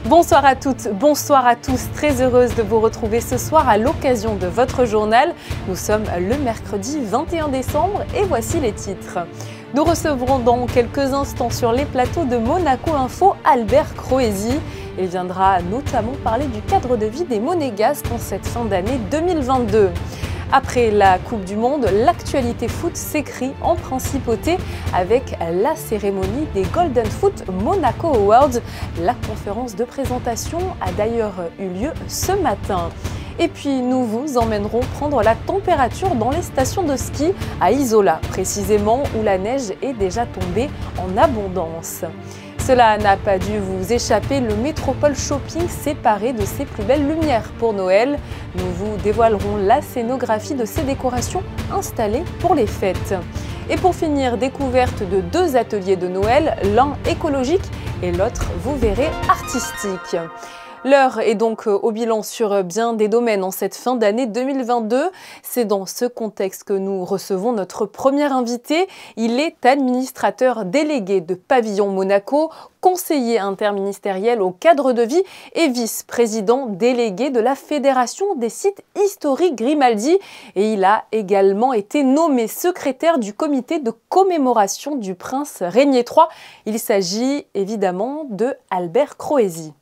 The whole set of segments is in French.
Bonsoir à toutes, bonsoir à tous. Très heureuse de vous retrouver ce soir à l'occasion de votre journal. Nous sommes le mercredi 21 décembre et voici les titres. Nous recevrons dans quelques instants sur les plateaux de Monaco Info Albert Croesi. Il viendra notamment parler du cadre de vie des Monégasques en cette fin d'année 2022. Après la Coupe du Monde, l'actualité foot s'écrit en principauté avec la cérémonie des Golden Foot Monaco Awards. La conférence de présentation a d'ailleurs eu lieu ce matin. Et puis nous vous emmènerons prendre la température dans les stations de ski à Isola, précisément où la neige est déjà tombée en abondance. Cela n'a pas dû vous échapper, le Métropole Shopping s'est paré de ses plus belles lumières pour Noël. Nous vous dévoilerons la scénographie de ces décorations installées pour les fêtes. Et pour finir, découverte de deux ateliers de Noël, l'un écologique et l'autre, vous verrez, artistique. L'heure est donc au bilan sur bien des domaines en cette fin d'année 2022. C'est dans ce contexte que nous recevons notre premier invité. Il est administrateur délégué de Pavillon Monaco, conseiller interministériel au cadre de vie et vice-président délégué de la Fédération des sites historiques Grimaldi. Et il a également été nommé secrétaire du comité de commémoration du prince Régnier III. Il s'agit évidemment de Albert Croesi.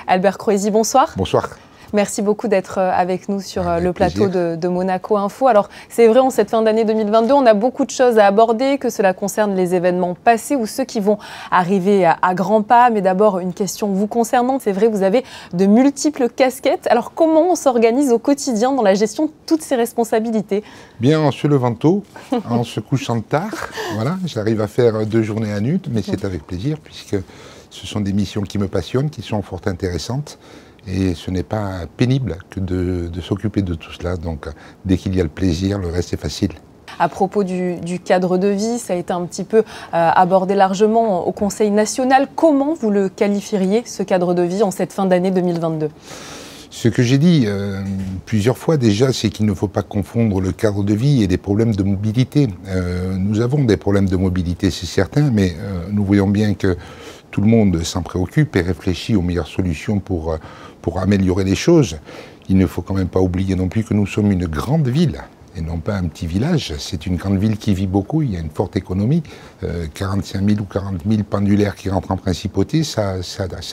Albert Croesi, bonsoir. Bonsoir. Merci beaucoup d'être avec nous sur le plateau de Monaco Info. Alors, c'est vrai, en cette fin d'année 2022, on a beaucoup de choses à aborder, que cela concerne les événements passés ou ceux qui vont arriver à grands pas. Mais d'abord, une question vous concernant. C'est vrai, vous avez de multiples casquettes. Alors, comment on s'organise au quotidien dans la gestion de toutes ces responsabilités? Bien, en se levant tôt, en se couchant tard. Voilà, j'arrive à faire 2 journées à Nut, mais c'est avec plaisir, puisque ce sont des missions qui me passionnent, qui sont fort intéressantes. Et ce n'est pas pénible que de s'occuper de tout cela. Donc, dès qu'il y a le plaisir, le reste est facile. À propos du cadre de vie, ça a été un petit peu abordé largement au Conseil national. Comment vous le qualifieriez, ce cadre de vie, en cette fin d'année 2022 ? Ce que j'ai dit plusieurs fois déjà, c'est qu'il ne faut pas confondre le cadre de vie et des problèmes de mobilité. Nous avons des problèmes de mobilité, c'est certain, mais nous voyons bien que tout le monde s'en préoccupe et réfléchit aux meilleures solutions pour améliorer les choses. Il ne faut quand même pas oublier non plus que nous sommes une grande ville et non pas un petit village. C'est une grande ville qui vit beaucoup, il y a une forte économie. 45 000 ou 40 000 pendulaires qui rentrent en principauté, ça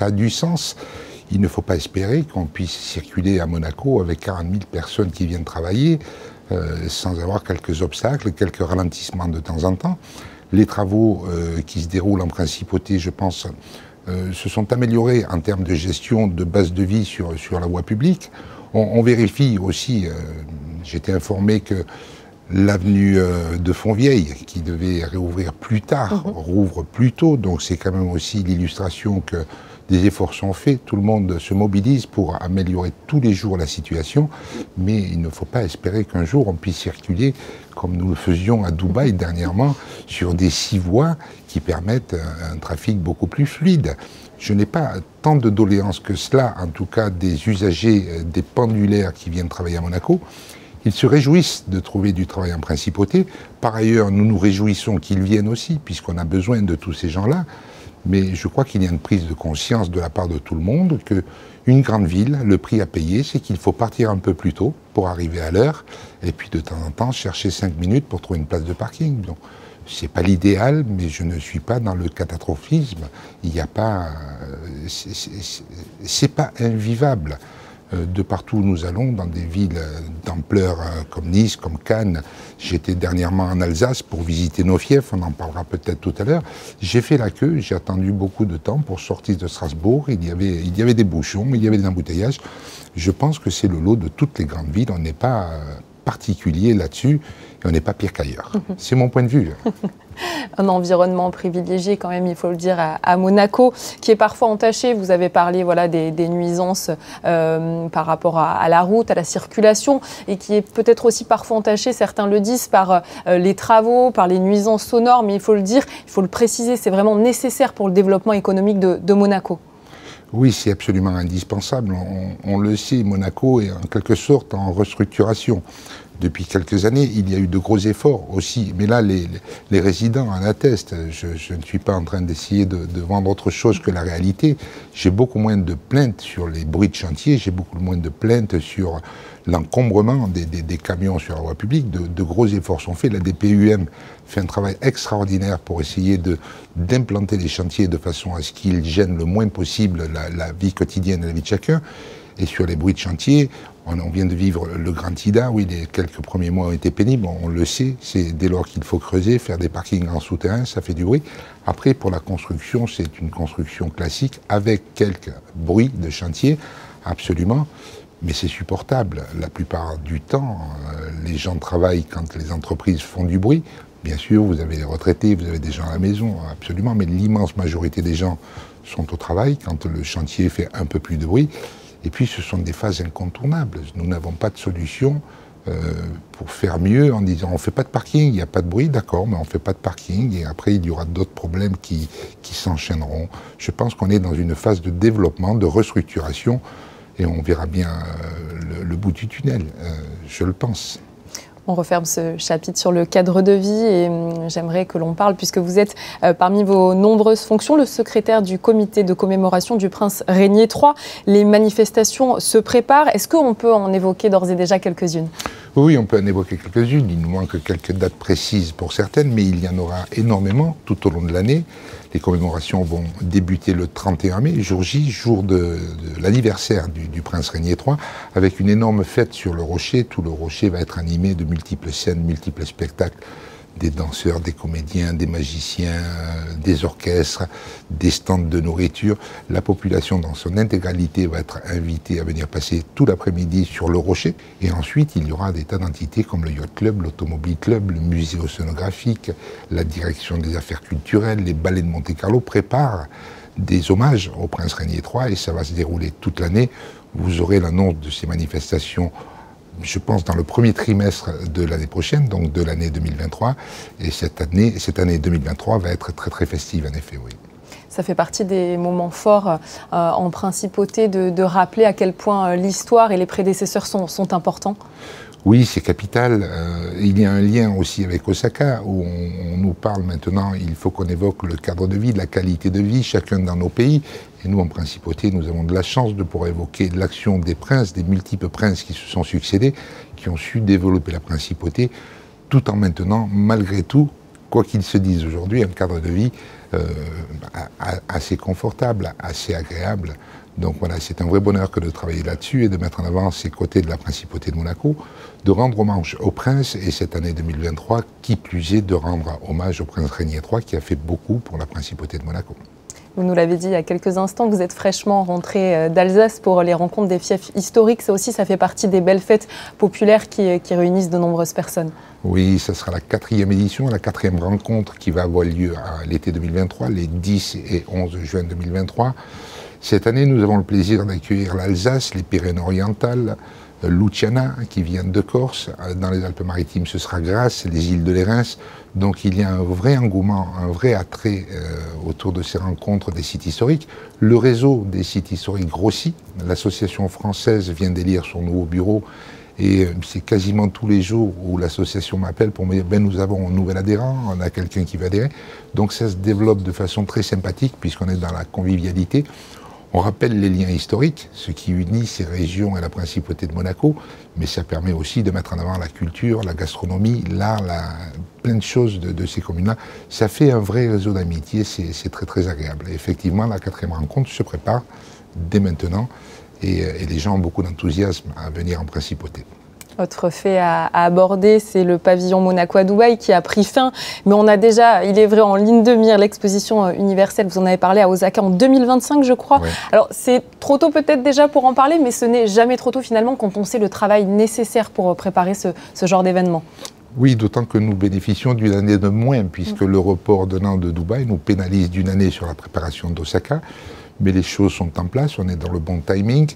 a du sens. Il ne faut pas espérer qu'on puisse circuler à Monaco avec 40 000 personnes qui viennent travailler sans avoir quelques obstacles, quelques ralentissements de temps en temps. Les travaux qui se déroulent en principauté, je pense, se sont améliorés en termes de gestion de base de vie sur la voie publique. On vérifie aussi, j'étais informé que l'avenue de Fontvieille, qui devait réouvrir plus tard, rouvre plus tôt. Donc c'est quand même aussi l'illustration que des efforts sont faits, tout le monde se mobilise pour améliorer tous les jours la situation, mais il ne faut pas espérer qu'un jour on puisse circuler comme nous le faisions à Dubaï dernièrement, sur des 6 voies qui permettent un trafic beaucoup plus fluide. Je n'ai pas tant de doléances que cela, en tout cas des usagers, des pendulaires qui viennent travailler à Monaco. Ils se réjouissent de trouver du travail en principauté. Par ailleurs, nous nous réjouissons qu'ils viennent aussi, puisqu'on a besoin de tous ces gens-là. Mais je crois qu'il y a une prise de conscience de la part de tout le monde qu'une grande ville, le prix à payer, c'est qu'il faut partir un peu plus tôt pour arriver à l'heure, et puis de temps en temps chercher 5 minutes pour trouver une place de parking. Donc, c'est pas l'idéal, mais je ne suis pas dans le catastrophisme. Il n'y a pas, c'est pas invivable. De partout où nous allons, dans des villes d'ampleur comme Nice, comme Cannes. J'étais dernièrement en Alsace pour visiter nos fiefs, on en parlera peut-être tout à l'heure. J'ai fait la queue, j'ai attendu beaucoup de temps pour sortir de Strasbourg. Il y avait des bouchons, il y avait des embouteillages. Je pense que c'est le lot de toutes les grandes villes. On n'est pas particulier là-dessus et on n'est pas pire qu'ailleurs. C'est mon point de vue. Un environnement privilégié quand même, il faut le dire, à Monaco, qui est parfois entaché. Vous avez parlé des nuisances par rapport à la route, à la circulation, et qui est peut-être aussi parfois entaché, certains le disent, par les travaux, par les nuisances sonores, mais il faut le dire, il faut le préciser, c'est vraiment nécessaire pour le développement économique de Monaco. Oui, c'est absolument indispensable. On le sait, Monaco est en quelque sorte en restructuration. depuis quelques années. Il y a eu de gros efforts aussi, mais là, les résidents en attestent. Je ne suis pas en train d'essayer de vendre autre chose que la réalité. J'ai beaucoup moins de plaintes sur les bruits de chantier, j'ai beaucoup moins de plaintes sur l'encombrement des camions sur la voie publique. De gros efforts sont faits. La DPUM fait un travail extraordinaire pour essayer d'implanter les chantiers de façon à ce qu'ils gênent le moins possible la vie quotidienne et la vie de chacun. Et sur les bruits de chantier, on vient de vivre le Grand Ida, oui, les quelques premiers mois ont été pénibles, on le sait, c'est dès lors qu'il faut creuser, faire des parkings en souterrain, ça fait du bruit. Après, pour la construction, c'est une construction classique, avec quelques bruits de chantier, absolument, mais c'est supportable. La plupart du temps, les gens travaillent quand les entreprises font du bruit. Bien sûr, vous avez les retraités, vous avez des gens à la maison, absolument, mais l'immense majorité des gens sont au travail quand le chantier fait un peu plus de bruit. Et puis, ce sont des phases incontournables. Nous n'avons pas de solution pour faire mieux en disant on ne fait pas de parking, il n'y a pas de bruit, d'accord, mais on ne fait pas de parking. Et après, il y aura d'autres problèmes qui s'enchaîneront. Je pense qu'on est dans une phase de développement, de restructuration, et on verra bien le bout du tunnel, je le pense. On referme ce chapitre sur le cadre de vie et j'aimerais que l'on parle, puisque vous êtes parmi vos nombreuses fonctions, le secrétaire du comité de commémoration du prince Régnier III. Les manifestations se préparent. Est-ce qu'on peut en évoquer d'ores et déjà quelques-unes ? Oui, on peut en évoquer quelques-unes. Il nous manque quelques dates précises pour certaines, mais il y en aura énormément tout au long de l'année. Les commémorations vont débuter le 31 mai, jour J, jour de l'anniversaire du prince Régnier III, avec une énorme fête sur le Rocher. Tout le Rocher va être animé de multiples scènes, multiples spectacles, des danseurs, des comédiens, des magiciens, des orchestres, des stands de nourriture. La population dans son intégralité va être invitée à venir passer tout l'après-midi sur le Rocher. Et ensuite, il y aura des tas d'entités comme le Yacht Club, l'Automobile Club, le Musée océanographique, la Direction des affaires culturelles, les ballets de Monte-Carlo préparent des hommages au prince Régnier III et ça va se dérouler toute l'année. Vous aurez l'annonce de ces manifestations, je pense, dans le premier trimestre de l'année prochaine, donc de l'année 2023. Et cette année 2023 va être très très festive, en effet, oui. Ça fait partie des moments forts en principauté de rappeler à quel point l'histoire et les prédécesseurs sont importants. Oui, c'est capital. Il y a un lien aussi avec Osaka, où on nous parle maintenant, il faut qu'on évoque le cadre de vie, la qualité de vie, chacun dans nos pays. Et nous, en principauté, nous avons de la chance de pouvoir évoquer l'action des princes, des multiples princes qui se sont succédés, qui ont su développer la principauté, tout en maintenant, malgré tout, quoi qu'ils se disent aujourd'hui, un cadre de vie assez confortable, assez agréable. Donc voilà, c'est un vrai bonheur que de travailler là-dessus et de mettre en avant ces côtés de la principauté de Monaco, de rendre hommage au prince et cette année 2023, qui plus est, de rendre hommage au prince Régnier III qui a fait beaucoup pour la principauté de Monaco. Vous nous l'avez dit il y a quelques instants, vous êtes fraîchement rentré d'Alsace pour les rencontres des fiefs historiques. Ça aussi, ça fait partie des belles fêtes populaires qui réunissent de nombreuses personnes. Oui, ça sera la 4e édition, la 4e rencontre qui va avoir lieu à l'été 2023, les 10 et 11 juin 2023. Cette année, nous avons le plaisir d'accueillir l'Alsace, les Pyrénées-Orientales, Luciana, qui vient de Corse. Dans les Alpes-Maritimes, ce sera Grasse, les îles de Lérins. Donc il y a un vrai engouement, un vrai attrait autour de ces rencontres des sites historiques. Le réseau des sites historiques grossit. L'association française vient d'élire son nouveau bureau. Et c'est quasiment tous les jours où l'association m'appelle pour me dire ben, nous avons un nouvel adhérent, on a quelqu'un qui va adhérer. Donc ça se développe de façon très sympathique puisqu'on est dans la convivialité. On rappelle les liens historiques, ce qui unit ces régions et la principauté de Monaco, mais ça permet aussi de mettre en avant la culture, la gastronomie, l'art, plein de choses de ces communes-là. Ça fait un vrai réseau d'amitié, c'est très très agréable. Et effectivement, la 4e rencontre se prépare dès maintenant et les gens ont beaucoup d'enthousiasme à venir en principauté. Autre fait à aborder, c'est le pavillon Monaco à Dubaï qui a pris fin. Mais on a déjà, il est vrai, en ligne de mire l'exposition universelle. Vous en avez parlé à Osaka en 2025, je crois. Ouais. Alors, c'est trop tôt peut-être déjà pour en parler, mais ce n'est jamais trop tôt finalement quand on sait le travail nécessaire pour préparer ce genre d'événement. Oui, d'autant que nous bénéficions d'une année de moins, puisque le report d'un an de Dubaï nous pénalise d'une année sur la préparation d'Osaka. Mais les choses sont en place, on est dans le bon timing.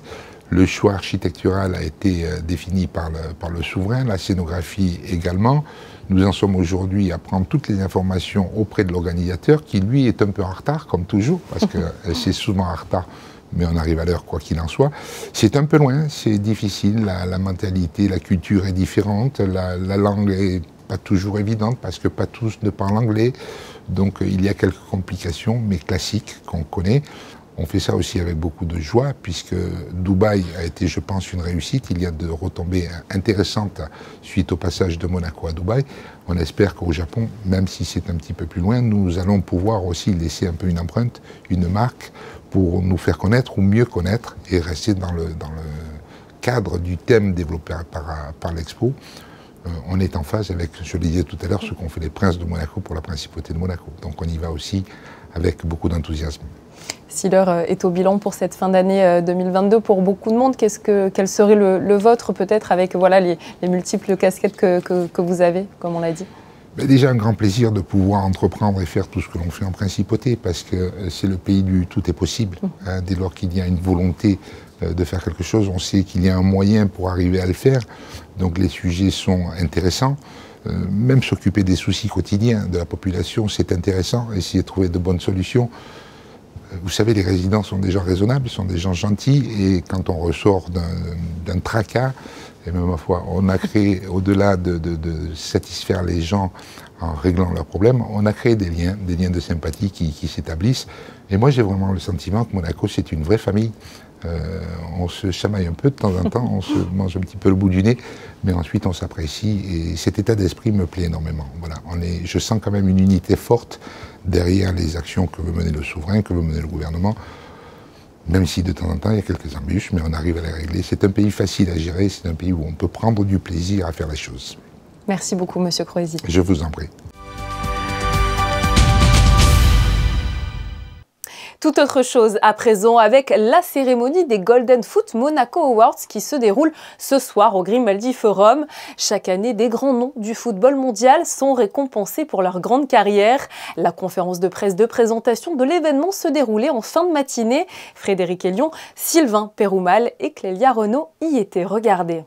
Le choix architectural a été défini par le souverain, la scénographie également. Nous en sommes aujourd'hui à prendre toutes les informations auprès de l'organisateur, qui lui est un peu en retard, comme toujours, parce que c'est souvent en retard mais on arrive à l'heure quoi qu'il en soit. C'est un peu loin, c'est difficile, la mentalité, la culture est différente, la langue est pas toujours évidente parce que pas tous ne parlent anglais, donc il y a quelques complications, mais classiques qu'on connaît. On fait ça aussi avec beaucoup de joie, puisque Dubaï a été, je pense, une réussite. Il y a de retombées intéressantes suite au passage de Monaco à Dubaï. On espère qu'au Japon, même si c'est un petit peu plus loin, nous allons pouvoir aussi laisser un peu une empreinte, une marque, pour nous faire connaître ou mieux connaître et rester dans le cadre du thème développé par l'Expo. On est en phase avec, je le disais tout à l'heure, ce qu'ont fait les princes de Monaco pour la principauté de Monaco. Donc on y va aussi avec beaucoup d'enthousiasme. Si l'heure est au bilan pour cette fin d'année 2022 pour beaucoup de monde, quel serait le vôtre peut-être avec voilà, les multiples casquettes que vous avez, comme on l'a dit? Mais déjà un grand plaisir de pouvoir entreprendre et faire tout ce que l'on fait en principauté, parce que c'est le pays du tout est possible. Hein, dès lors qu'il y a une volonté de faire quelque chose, on sait qu'il y a un moyen pour arriver à le faire. Donc les sujets sont intéressants. Même s'occuper des soucis quotidiens de la population, c'est intéressant. Essayer de trouver de bonnes solutions. Vous savez, les résidents sont des gens raisonnables, sont des gens gentils, et quand on ressort d'un tracas, et même ma foi, on a créé, au-delà de satisfaire les gens en réglant leurs problèmes, on a créé des liens de sympathie qui s'établissent. Et moi, j'ai vraiment le sentiment que Monaco, c'est une vraie famille. On se chamaille un peu de temps en temps, on se mange un petit peu le bout du nez, mais ensuite on s'apprécie, et cet état d'esprit me plaît énormément. Voilà, je sens quand même une unité forte derrière les actions que veut mener le souverain, que veut mener le gouvernement, même si de temps en temps il y a quelques embûches, mais on arrive à les régler. C'est un pays facile à gérer, c'est un pays où on peut prendre du plaisir à faire les choses. Merci beaucoup, Monsieur Croisi. Je vous en prie. Tout autre chose à présent avec la cérémonie des Golden Foot Monaco Awards qui se déroule ce soir au Grimaldi Forum. Chaque année, des grands noms du football mondial sont récompensés pour leur grande carrière. La conférence de presse de présentation de l'événement se déroulait en fin de matinée. Frédéric Elion, Sylvain Péroumal et Clélia Renaud y étaient. Regardez.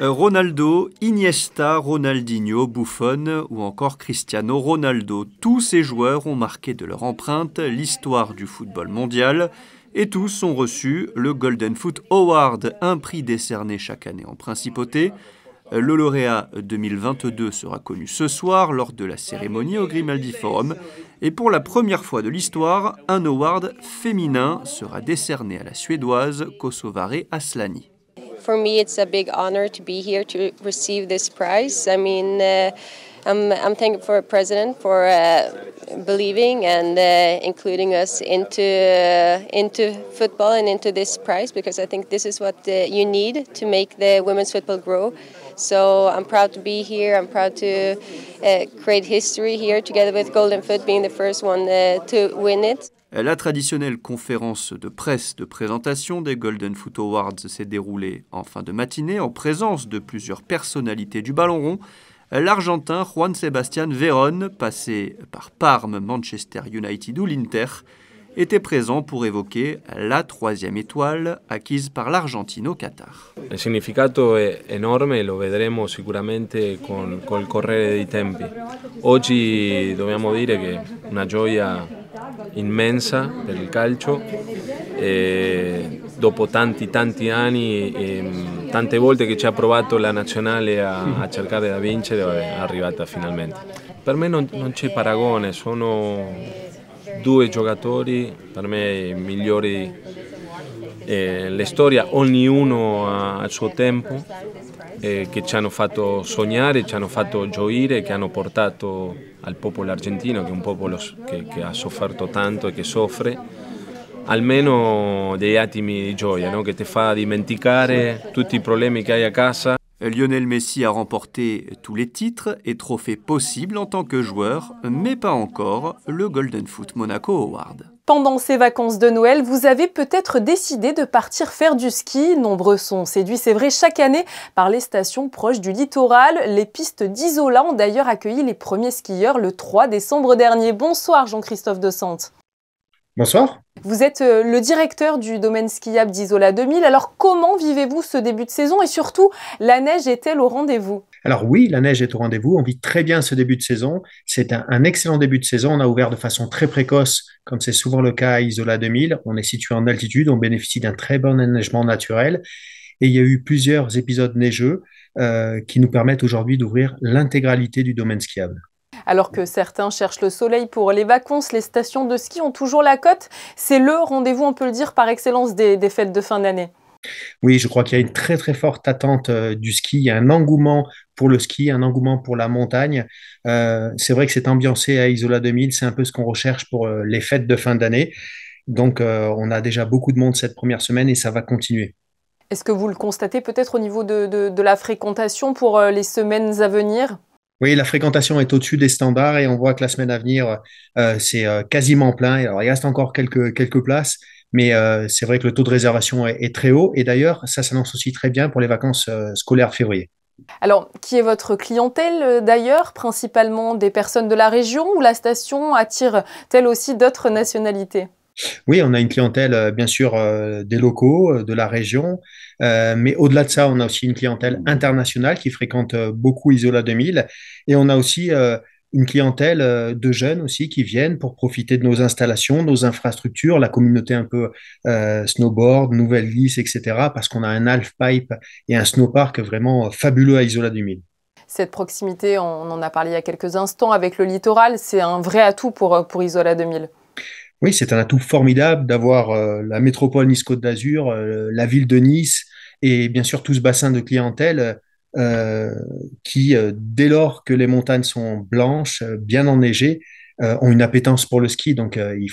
Ronaldo, Iniesta, Ronaldinho, Buffon ou encore Cristiano Ronaldo. Tous ces joueurs ont marqué de leur empreinte l'histoire du football mondial et tous ont reçu le Golden Foot Award, un prix décerné chaque année en principauté. Le lauréat 2022 sera connu ce soir lors de la cérémonie au Grimaldi Forum. Et pour la première fois de l'histoire, un award féminin sera décerné à la Suédoise Kosovare Asllani. For me, it's a big honor to be here to receive this prize. I mean, I'm thankful for the president for believing and including us into football and into this prize, because I think this is what you need to make the women's football grow. So I'm proud to be here. I'm proud to create history here together with Golden Foot being the first one to win it. La traditionnelle conférence de presse de présentation des Golden Foot Awards s'est déroulée en fin de matinée en présence de plusieurs personnalités du ballon rond. L'Argentin Juan Sebastián Verón, passé par Parme, Manchester United ou l'Inter, était présent pour évoquer la troisième étoile acquise par l'Argentine au Qatar. Il significato è enorme e lo vedremo sicuramente col correre dei tempi. Oggi dobbiamo dire che è una gioia immensa per il calcio, e dopo tanti anni e tante volte che ci ha provato la nazionale a cercare da vincere, è arrivata finalmente. Per me non c'è paragone, sono due giocatori per me migliori della storia, ognuno al suo tempo, che ci hanno fatto sognare, ci hanno fatto gioire, che hanno portato al popolo argentino, che è un popolo che ha sofferto tanto e che soffre, almeno degli attimi di gioia, no? Che ti fa dimenticare tutti i problemi che hai a casa. Lionel Messi a remporté tous les titres et trophées possibles en tant que joueur, mais pas encore le Golden Foot Monaco Award. Pendant ces vacances de Noël, vous avez peut-être décidé de partir faire du ski. Nombreux sont séduits, c'est vrai, chaque année par les stations proches du littoral. Les pistes d'Isola ont d'ailleurs accueilli les premiers skieurs le 3 décembre dernier. Bonsoir Jean-Christophe De Sante. Bonsoir. Vous êtes le directeur du domaine skiable d'Isola 2000. Alors comment vivez-vous ce début de saison et surtout, la neige est-elle au rendez-vous? Alors oui, la neige est au rendez-vous. On vit très bien ce début de saison. C'est un excellent début de saison. On a ouvert de façon très précoce, comme c'est souvent le cas à Isola 2000. On est situé en altitude, on bénéficie d'un très bon enneigement naturel. Et il y a eu plusieurs épisodes neigeux qui nous permettent aujourd'hui d'ouvrir l'intégralité du domaine skiable. Alors que certains cherchent le soleil pour les vacances, les stations de ski ont toujours la cote. C'est le rendez-vous, on peut le dire, par excellence des fêtes de fin d'année. Oui, je crois qu'il y a une très très forte attente du ski. Il y a un engouement pour le ski, un engouement pour la montagne. C'est vrai que c'est ambiancé à Isola 2000, c'est un peu ce qu'on recherche pour les fêtes de fin d'année. Donc on a déjà beaucoup de monde cette première semaine et ça va continuer. Est-ce que vous le constatez peut-être au niveau de la fréquentation pour les semaines à venir ? Oui, la fréquentation est au-dessus des standards et on voit que la semaine à venir, c'est quasiment plein. Alors, il reste encore quelques places, mais c'est vrai que le taux de réservation est très haut. Et d'ailleurs, ça s'annonce aussi très bien pour les vacances scolaires de février. Alors, qui est votre clientèle d'ailleurs? Principalement des personnes de la région ou la station attire-t-elle aussi d'autres nationalités? Oui, on a une clientèle, bien sûr, des locaux, de la région, mais au-delà de ça, on a aussi une clientèle internationale qui fréquente beaucoup Isola 2000, et on a aussi une clientèle de jeunes aussi qui viennent pour profiter de nos installations, nos infrastructures, la communauté un peu snowboard, nouvelle glisse, etc., parce qu'on a un halfpipe et un snowpark vraiment fabuleux à Isola 2000. Cette proximité, on en a parlé il y a quelques instants avec le littoral, c'est un vrai atout pour Isola 2000. Oui, c'est un atout formidable d'avoir la métropole Nice-Côte d'Azur, la ville de Nice et bien sûr tout ce bassin de clientèle qui, dès lors que les montagnes sont blanches, bien enneigées, ont une appétence pour le ski. Donc, ils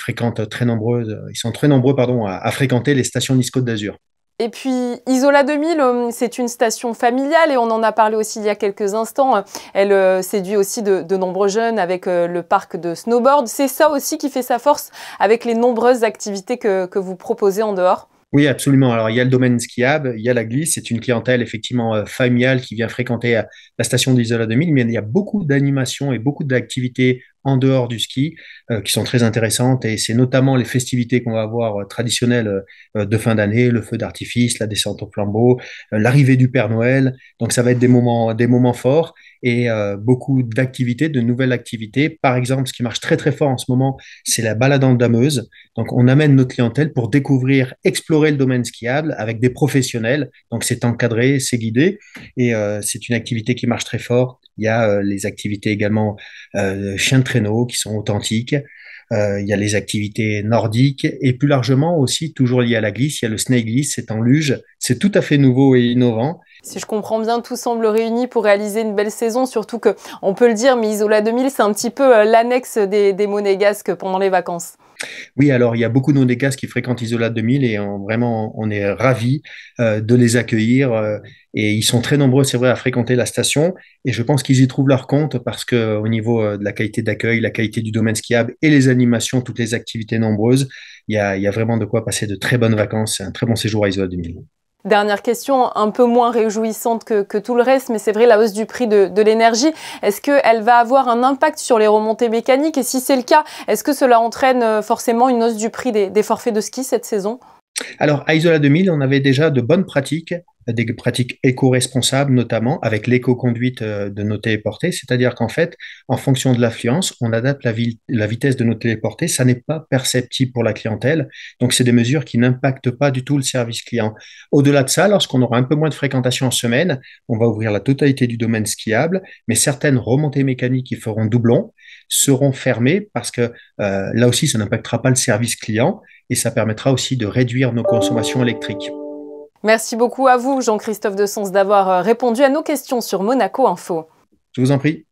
sont très nombreux pardon, à fréquenter les stations Nice-Côte d'Azur. Et puis Isola 2000, c'est une station familiale et on en a parlé aussi il y a quelques instants. Elle séduit aussi de nombreux jeunes avec le parc de snowboard. C'est ça aussi qui fait sa force avec les nombreuses activités que vous proposez en dehors? Oui, absolument. Alors, il y a le domaine skiable, il y a la glisse. C'est une clientèle effectivement familiale qui vient fréquenter la station d'Isola 2000, mais il y a beaucoup d'animations et beaucoup d'activités en dehors du ski qui sont très intéressantes. Et c'est notamment les festivités qu'on va avoir traditionnelles de fin d'année, le feu d'artifice, la descente au flambeau, l'arrivée du Père Noël. Donc, ça va être des moments forts et beaucoup d'activités, de nouvelles activités. Par exemple, ce qui marche très très fort en ce moment, c'est la balade en dameuse. Donc, on amène notre clientèle pour découvrir, explorer le domaine skiable avec des professionnels. Donc, c'est encadré, c'est guidé et c'est une activité qui marche très fort. Il y a les activités également chiens de traîneau qui sont authentiques. Il y a les activités nordiques et plus largement aussi, toujours lié à la glisse, il y a le snake glisse, c'est en luge. C'est tout à fait nouveau et innovant. Si je comprends bien, tout semble réuni pour réaliser une belle saison, surtout que, on peut le dire, mais Isola 2000, c'est un petit peu l'annexe des monégasques pendant les vacances. Oui, alors il y a beaucoup de Monégasques qui fréquentent Isola 2000 et vraiment on est ravis de les accueillir et ils sont très nombreux, c'est vrai, à fréquenter la station et je pense qu'ils y trouvent leur compte parce que au niveau de la qualité d'accueil, la qualité du domaine skiable et les animations, toutes les activités nombreuses, il y a vraiment de quoi passer de très bonnes vacances, c'est un très bon séjour à Isola 2000. Dernière question, un peu moins réjouissante que tout le reste, mais c'est vrai, la hausse du prix de l'énergie, est-ce qu'elle va avoir un impact sur les remontées mécaniques? Et si c'est le cas, est-ce que cela entraîne forcément une hausse du prix des forfaits de ski cette saison? Alors, à Isola 2000, on avait déjà de bonnes pratiques, des pratiques éco-responsables notamment, avec l'éco-conduite de nos téléportés, c'est-à-dire qu'en fait, en fonction de l'affluence, on adapte la vitesse de nos téléportés, ça n'est pas perceptible pour la clientèle, donc c'est des mesures qui n'impactent pas du tout le service client. Au-delà de ça, lorsqu'on aura un peu moins de fréquentation en semaine, on va ouvrir la totalité du domaine skiable, mais certaines remontées mécaniques qui feront doublon seront fermées parce que là aussi, ça n'impactera pas le service client et ça permettra aussi de réduire nos consommations électriques. Merci beaucoup à vous, Jean-Christophe Dessens, d'avoir répondu à nos questions sur Monaco Info. Je vous en prie.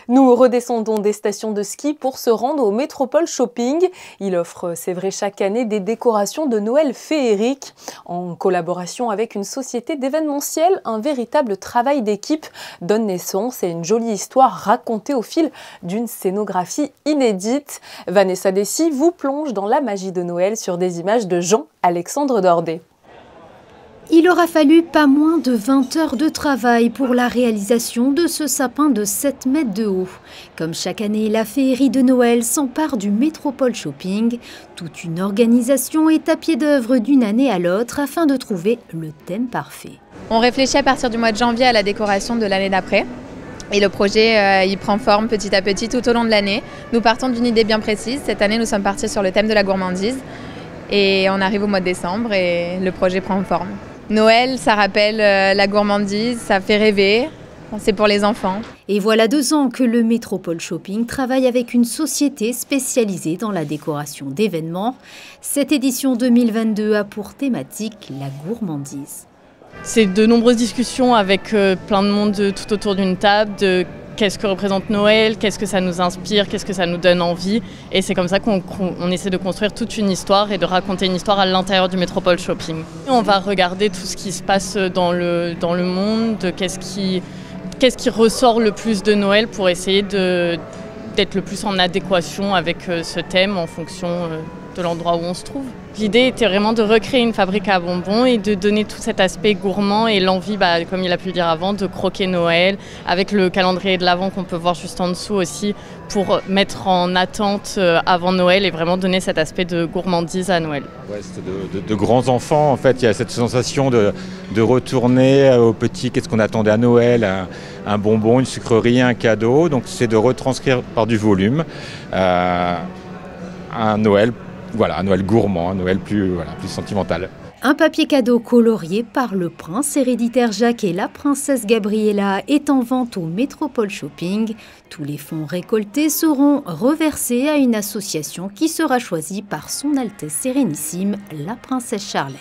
Nous redescendons des stations de ski pour se rendre au Métropole Shopping. Il offre, c'est vrai, chaque année des décorations de Noël féeriques. En collaboration avec une société d'événementiel, un véritable travail d'équipe donne naissance à une jolie histoire racontée au fil d'une scénographie inédite. Vanessa Dessy vous plonge dans la magie de Noël sur des images de Jean-Alexandre Dordet. Il aura fallu pas moins de 20 heures de travail pour la réalisation de ce sapin de 7 mètres de haut. Comme chaque année, la féerie de Noël s'empare du Métropole Shopping. Toute une organisation est à pied d'œuvre d'une année à l'autre afin de trouver le thème parfait. On réfléchit à partir du mois de janvier à la décoration de l'année d'après. Et le projet, il prend forme petit à petit tout au long de l'année. Nous partons d'une idée bien précise. Cette année, nous sommes partis sur le thème de la gourmandise. Et on arrive au mois de décembre et le projet prend forme. Noël, ça rappelle la gourmandise, ça fait rêver. C'est pour les enfants. Et voilà 2 ans que le Métropole Shopping travaille avec une société spécialisée dans la décoration d'événements. Cette édition 2022 a pour thématique la gourmandise. C'est de nombreuses discussions avec plein de monde tout autour d'une table, de qu'est-ce que représente Noël, qu'est-ce que ça nous inspire, qu'est-ce que ça nous donne envie. Et c'est comme ça qu'on essaie de construire toute une histoire et de raconter une histoire à l'intérieur du Métropole Shopping. On va regarder tout ce qui se passe dans le monde, qu'est-ce qui ressort le plus de Noël pour essayer d'être le plus en adéquation avec ce thème en fonction de l'endroit où on se trouve. L'idée était vraiment de recréer une fabrique à bonbons et de donner tout cet aspect gourmand et l'envie, comme il a pu le dire avant, de croquer Noël, avec le calendrier de l'Avent qu'on peut voir juste en dessous aussi, pour mettre en attente avant Noël et vraiment donner cet aspect de gourmandise à Noël. Ouais, c'est de grands enfants, en fait, il y a cette sensation de retourner au petit, qu'est-ce qu'on attendait à Noël, un bonbon, une sucrerie, un cadeau, donc c'est de retranscrire par du volume un Noël. Voilà, un Noël gourmand, un Noël plus sentimental. Un papier cadeau colorié par le prince héréditaire Jacques et la princesse Gabriella est en vente au Métropole Shopping. Tous les fonds récoltés seront reversés à une association qui sera choisie par son Altesse Sérénissime, la princesse Charlène.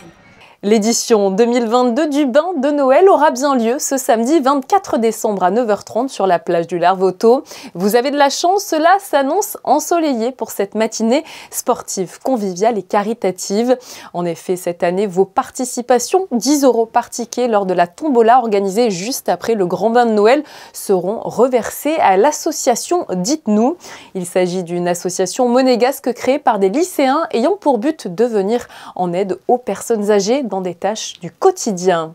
L'édition 2022 du bain de Noël aura bien lieu ce samedi 24 décembre à 9h30 sur la plage du Larvoto. Vous avez de la chance, cela s'annonce ensoleillé pour cette matinée sportive, conviviale et caritative. En effet, cette année, vos participations, 10 € par ticket lors de la tombola organisée juste après le grand bain de Noël, seront reversées à l'association Dites-nous. Il s'agit d'une association monégasque créée par des lycéens ayant pour but de venir en aide aux personnes âgées dans des tâches du quotidien.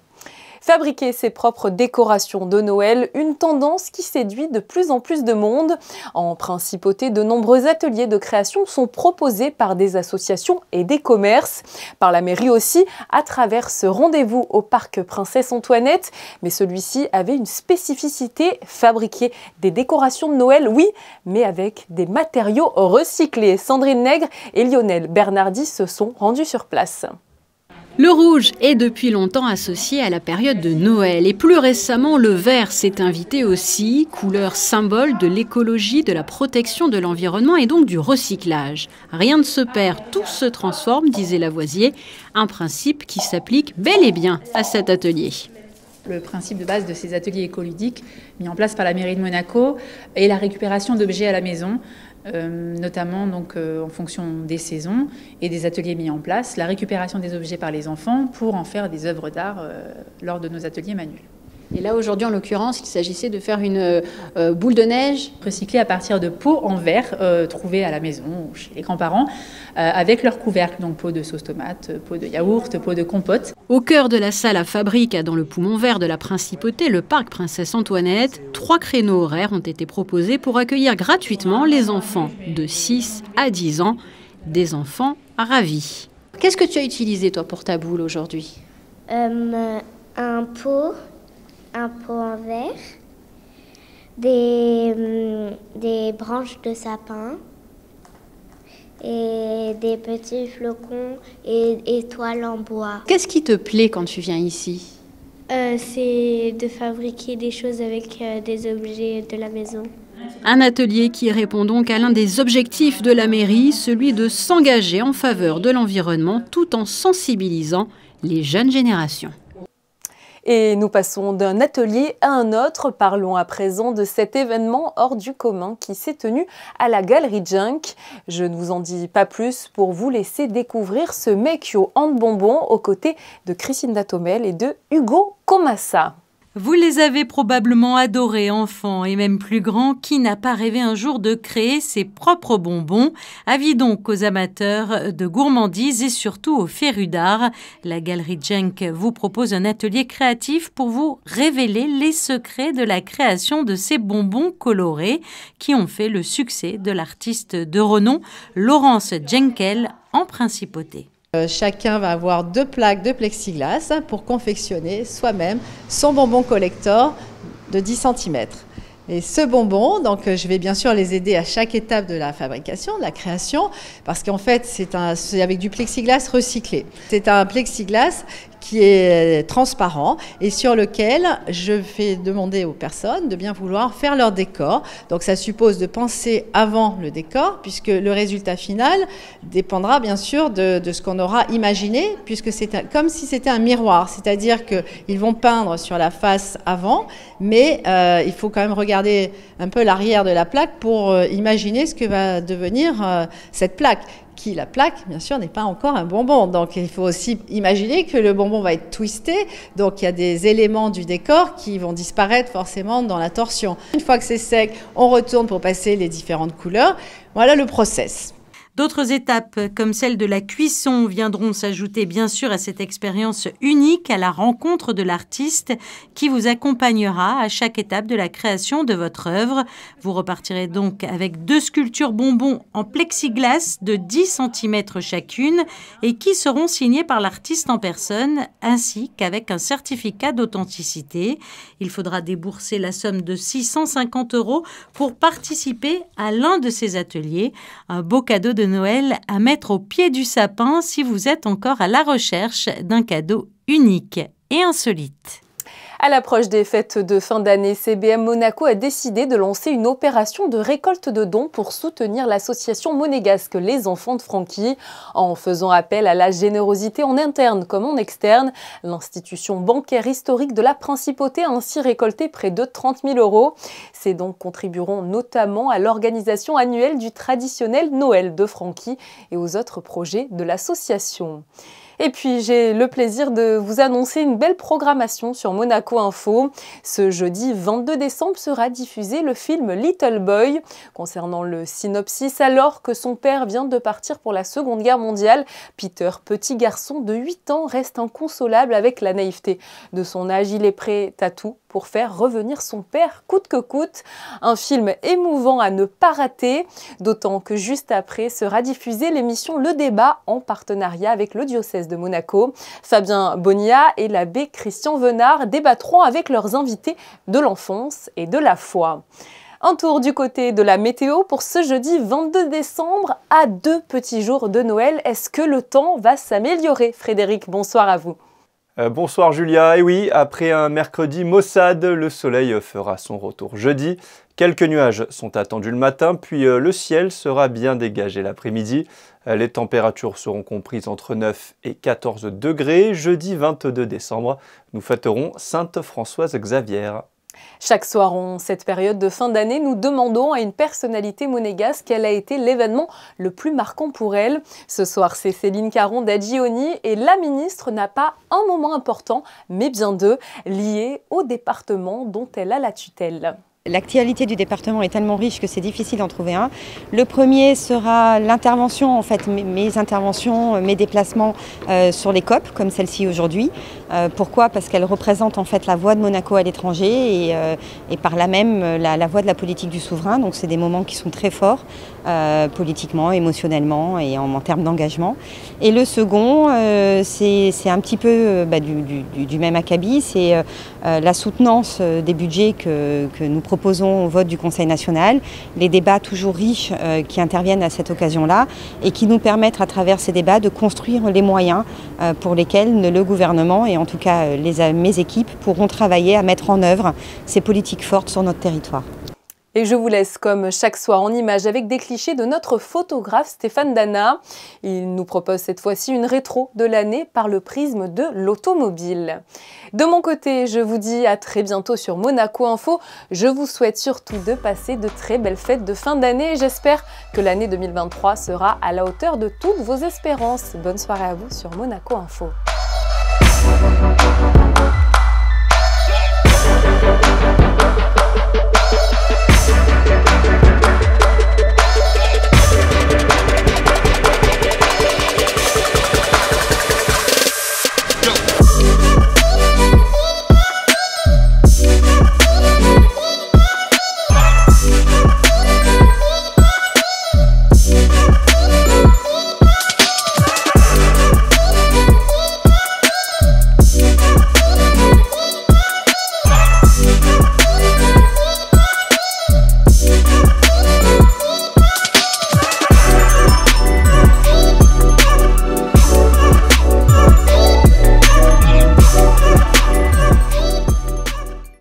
Fabriquer ses propres décorations de Noël, une tendance qui séduit de plus en plus de monde. En principauté, de nombreux ateliers de création sont proposés par des associations et des commerces, par la mairie aussi, à travers ce rendez-vous au parc Princesse Antoinette. Mais celui-ci avait une spécificité, fabriquer des décorations de Noël, oui, mais avec des matériaux recyclés. Sandrine Nègre et Lionel Bernardi se sont rendus sur place. Le rouge est depuis longtemps associé à la période de Noël et plus récemment le vert s'est invité aussi, couleur symbole de l'écologie, de la protection de l'environnement et donc du recyclage. Rien ne se perd, tout se transforme, disait Lavoisier, un principe qui s'applique bel et bien à cet atelier. Le principe de base de ces ateliers écoludiques mis en place par la mairie de Monaco est la récupération d'objets à la maison, notamment donc, en fonction des saisons et des ateliers mis en place, la récupération des objets par les enfants pour en faire des œuvres d'art lors de nos ateliers manuels. Et là, aujourd'hui, en l'occurrence, il s'agissait de faire une boule de neige recyclée à partir de pots en verre trouvés à la maison ou chez les grands-parents, avec leur couvercle, donc pots de sauce tomate, pots de yaourt, pots de compote. Au cœur de la salle à fabrique, dans le poumon vert de la Principauté, le parc Princesse Antoinette, 3 créneaux horaires ont été proposés pour accueillir gratuitement les enfants de 6 à 10 ans, des enfants ravis. Qu'est-ce que tu as utilisé, toi, pour ta boule aujourd'hui ? Un pot en verre, des branches de sapin et des petits flocons et étoiles en bois. Qu'est-ce qui te plaît quand tu viens ici ? C'est de fabriquer des choses avec des objets de la maison. Un atelier qui répond donc à l'un des objectifs de la mairie, celui de s'engager en faveur de l'environnement tout en sensibilisant les jeunes générations. Et nous passons d'un atelier à un autre. Parlons à présent de cet événement hors du commun qui s'est tenu à la Galerie Junk. Je ne vous en dis pas plus pour vous laisser découvrir ce Make Your Hand Bonbon aux côtés de Christine Datomel et de Hugo Comassa. Vous les avez probablement adorés, enfants et même plus grands. Qui n'a pas rêvé un jour de créer ses propres bonbons? Avis donc aux amateurs de gourmandise et surtout aux férus d'art. La Galerie Junk vous propose un atelier créatif pour vous révéler les secrets de la création de ces bonbons colorés qui ont fait le succès de l'artiste de renom Laurence Jenkel en Principauté. Chacun va avoir 2 plaques de plexiglas pour confectionner soi-même son bonbon collector de 10 cm. Et ce bonbon, donc je vais bien sûr les aider à chaque étape de la fabrication, de la création, parce qu'en fait c'est avec du plexiglas recyclé. C'est un plexiglas qui est transparent et sur lequel je fais demander aux personnes de bien vouloir faire leur décor. Donc ça suppose de penser avant le décor, puisque le résultat final dépendra bien sûr de ce qu'on aura imaginé, puisque c'est comme si c'était un miroir, c'est-à-dire qu'ils vont peindre sur la face avant, mais il faut quand même regarder un peu l'arrière de la plaque pour imaginer ce que va devenir cette plaque. La plaque, bien sûr, n'est pas encore un bonbon. Donc, il faut aussi imaginer que le bonbon va être twisté. Donc, il y a des éléments du décor qui vont disparaître forcément dans la torsion. Une fois que c'est sec, on retourne pour passer les différentes couleurs. Voilà le process. D'autres étapes, comme celle de la cuisson, viendront s'ajouter bien sûr à cette expérience unique, à la rencontre de l'artiste qui vous accompagnera à chaque étape de la création de votre œuvre. Vous repartirez donc avec 2 sculptures bonbons en plexiglas de 10 cm chacune et qui seront signées par l'artiste en personne, ainsi qu'avec un certificat d'authenticité. Il faudra débourser la somme de 650 € pour participer à l'un de ces ateliers. Un beau cadeau de Noël à mettre au pied du sapin si vous êtes encore à la recherche d'un cadeau unique et insolite. À l'approche des fêtes de fin d'année, CBM Monaco a décidé de lancer une opération de récolte de dons pour soutenir l'association monégasque Les Enfants de Francky. En faisant appel à la générosité en interne comme en externe, l'institution bancaire historique de la Principauté a ainsi récolté près de 30 000 €. Ces dons contribueront notamment à l'organisation annuelle du traditionnel Noël de Francky et aux autres projets de l'association. Et puis, j'ai le plaisir de vous annoncer une belle programmation sur Monaco Info. Ce jeudi 22 décembre sera diffusé le film Little Boy. Concernant le synopsis, alors que son père vient de partir pour la Seconde Guerre mondiale, Peter, petit garçon de 8 ans, reste inconsolable avec la naïveté de son âge. Il est prêt à tout pour faire revenir son père coûte que coûte. Un film émouvant à ne pas rater, d'autant que juste après sera diffusée l'émission Le Débat en partenariat avec le diocèse de Monaco. Fabien Bonilla et l'abbé Christian Venard débattront avec leurs invités de l'enfance et de la foi. Un tour du côté de la météo pour ce jeudi 22 décembre à 2 petits jours de Noël. Est-ce que le temps va s'améliorer? Frédéric, bonsoir à vous. Bonsoir Julia, et oui, après un mercredi maussade, le soleil fera son retour jeudi. Quelques nuages sont attendus le matin, puis le ciel sera bien dégagé l'après-midi. Les températures seront comprises entre 9 et 14 degrés. Jeudi 22 décembre, nous fêterons Sainte Françoise Xavier. Chaque soir en cette période de fin d'année, nous demandons à une personnalité monégasque quel a été l'événement le plus marquant pour elle. Ce soir, c'est Céline Caron d'Agioni et la ministre n'a pas un moment important, mais bien 2, liés au département dont elle a la tutelle. L'actualité du département est tellement riche que c'est difficile d'en trouver un. Le premier sera l'intervention, en fait, mes interventions, mes déplacements sur les COP, comme celle-ci aujourd'hui. Pourquoi? Parce qu'elle représente en fait la voix de Monaco à l'étranger et par là même la voix de la politique du souverain. Donc c'est des moments qui sont très forts, politiquement, émotionnellement et en termes d'engagement. Et le second, c'est un petit peu du même acabit, c'est la soutenance des budgets que nous proposons au vote du Conseil national, les débats toujours riches qui interviennent à cette occasion-là et qui nous permettent à travers ces débats de construire les moyens pour lesquels le gouvernement et en tout cas mes équipes pourront travailler à mettre en œuvre ces politiques fortes sur notre territoire. Et je vous laisse comme chaque soir en images avec des clichés de notre photographe Stéphane Dana. Il nous propose cette fois-ci une rétro de l'année par le prisme de l'automobile. De mon côté, je vous dis à très bientôt sur Monaco Info. Je vous souhaite surtout de passer de très belles fêtes de fin d'année et j'espère que l'année 2023 sera à la hauteur de toutes vos espérances. Bonne soirée à vous sur Monaco Info.